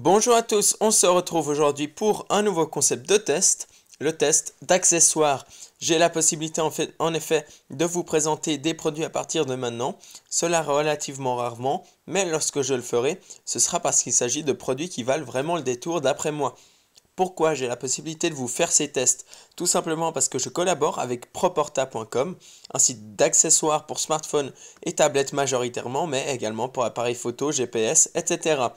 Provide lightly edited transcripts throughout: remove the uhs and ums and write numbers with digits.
Bonjour à tous, on se retrouve aujourd'hui pour un nouveau concept de test, le test d'accessoires. J'ai la possibilité en effet de vous présenter des produits à partir de maintenant, cela relativement rarement, mais lorsque je le ferai, ce sera parce qu'il s'agit de produits qui valent vraiment le détour d'après moi. Pourquoi j'ai la possibilité de vous faire ces tests? Tout simplement parce que je collabore avec Proporta.com, un site d'accessoires pour smartphones et tablettes majoritairement, mais également pour appareils photo, GPS, etc.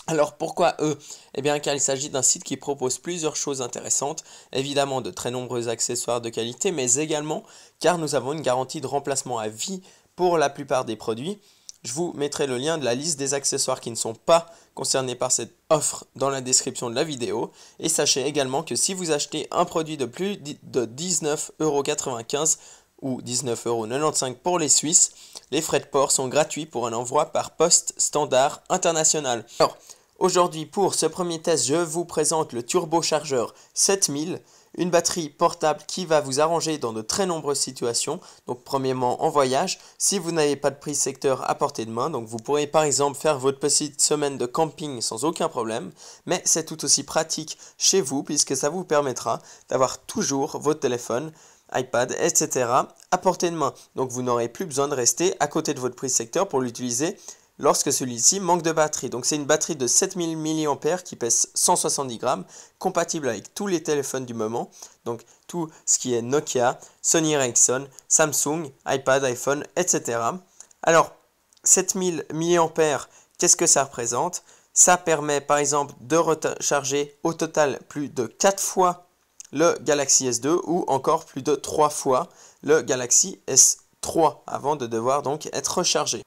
Alors pourquoi eux? Eh bien car il s'agit d'un site qui propose plusieurs choses intéressantes, évidemment de très nombreux accessoires de qualité, mais également car nous avons une garantie de remplacement à vie pour la plupart des produits. Je vous mettrai le lien de la liste des accessoires qui ne sont pas concernés par cette offre dans la description de la vidéo. Et sachez également que si vous achetez un produit de plus de 19,95 € ou 19,95 € pour les Suisses, les frais de port sont gratuits pour un envoi par poste standard international. Alors, aujourd'hui, pour ce premier test, je vous présente le turbochargeur 7000, une batterie portable qui va vous arranger dans de très nombreuses situations. Donc, premièrement, en voyage, si vous n'avez pas de prise secteur à portée de main, donc vous pourrez par exemple faire votre petite semaine de camping sans aucun problème, mais c'est tout aussi pratique chez vous puisque ça vous permettra d'avoir toujours votre téléphone, iPad, etc. à portée de main. Donc vous n'aurez plus besoin de rester à côté de votre prise secteur pour l'utiliser lorsque celui-ci manque de batterie. Donc c'est une batterie de 7000 mAh qui pèse 170 grammes, compatible avec tous les téléphones du moment. Donc tout ce qui est Nokia, Sony Ericsson, Samsung, iPad, iPhone, etc. Alors 7000 mAh, qu'est-ce que ça représente? Ça permet par exemple de recharger au total plus de 4 fois le Galaxy S2 ou encore plus de 3 fois le Galaxy S3 avant de devoir donc être rechargé.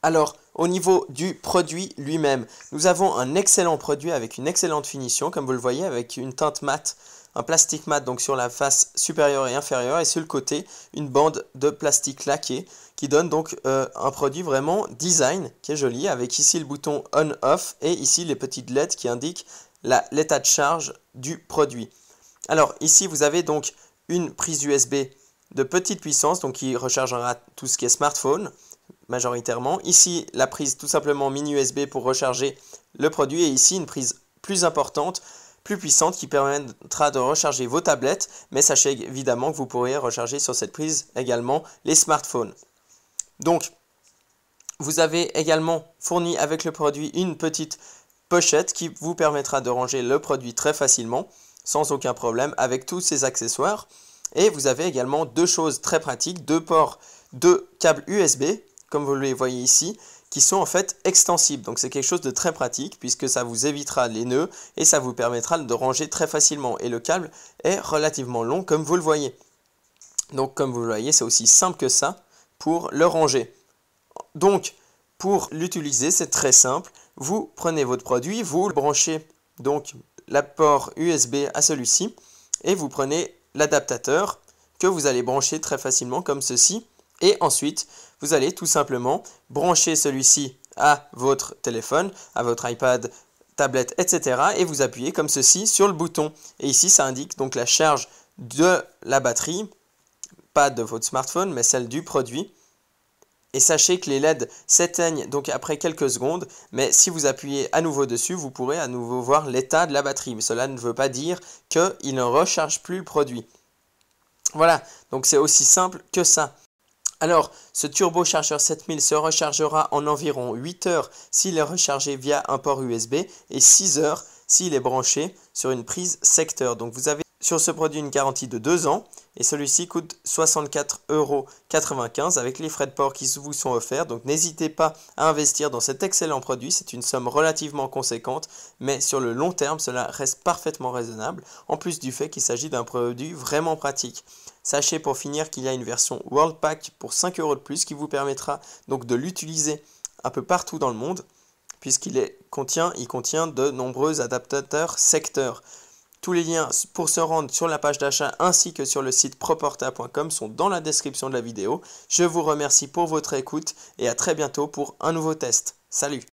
Alors, au niveau du produit lui-même, nous avons un excellent produit avec une excellente finition, comme vous le voyez, avec une teinte mate, un plastique mat donc sur la face supérieure et inférieure, et sur le côté, une bande de plastique laqué qui donne donc un produit vraiment design qui est joli, avec ici le bouton on-off et ici les petites LED qui indiquent l'état de charge du produit. Alors ici vous avez donc une prise USB de petite puissance, donc qui rechargera tout ce qui est smartphone majoritairement. Ici la prise tout simplement mini USB pour recharger le produit, et ici une prise plus importante, plus puissante qui permettra de recharger vos tablettes, mais sachez évidemment que vous pourrez recharger sur cette prise également les smartphones. Donc vous avez également fourni avec le produit une petite pochette qui vous permettra de ranger le produit très facilement, sans aucun problème avec tous ces accessoires. Et vous avez également deux choses très pratiques, deux ports de câbles USB, comme vous les voyez ici, qui sont en fait extensibles. Donc c'est quelque chose de très pratique puisque ça vous évitera les nœuds et ça vous permettra de ranger très facilement. Et le câble est relativement long comme vous le voyez. Donc comme vous le voyez, c'est aussi simple que ça pour le ranger. Donc pour l'utiliser, c'est très simple. Vous prenez votre produit, vous le branchez donc l'apport USB à celui-ci et vous prenez l'adaptateur que vous allez brancher très facilement comme ceci, et ensuite vous allez tout simplement brancher celui-ci à votre téléphone, à votre iPad, tablette, etc. et vous appuyez comme ceci sur le bouton, et ici ça indique donc la charge de la batterie, pas de votre smartphone mais celle du produit. Et sachez que les LED s'éteignent donc après quelques secondes, mais si vous appuyez à nouveau dessus, vous pourrez à nouveau voir l'état de la batterie. Mais cela ne veut pas dire qu'il ne recharge plus le produit. Voilà, donc c'est aussi simple que ça. Alors, ce turbochargeur 7000 se rechargera en environ 8 heures s'il est rechargé via un port USB et 6 heures s'il est branché sur une prise secteur. Donc vous avez sur ce produit une garantie de 2 ans et celui-ci coûte 64,95 € avec les frais de port qui vous sont offerts. Donc n'hésitez pas à investir dans cet excellent produit, c'est une somme relativement conséquente, mais sur le long terme cela reste parfaitement raisonnable, en plus du fait qu'il s'agit d'un produit vraiment pratique. Sachez pour finir qu'il y a une version World Pack pour 5 € de plus qui vous permettra donc de l'utiliser un peu partout dans le monde, puisqu'il contient de nombreux adaptateurs secteurs. Tous les liens pour se rendre sur la page d'achat ainsi que sur le site proporta.com sont dans la description de la vidéo. Je vous remercie pour votre écoute et à très bientôt pour un nouveau test. Salut!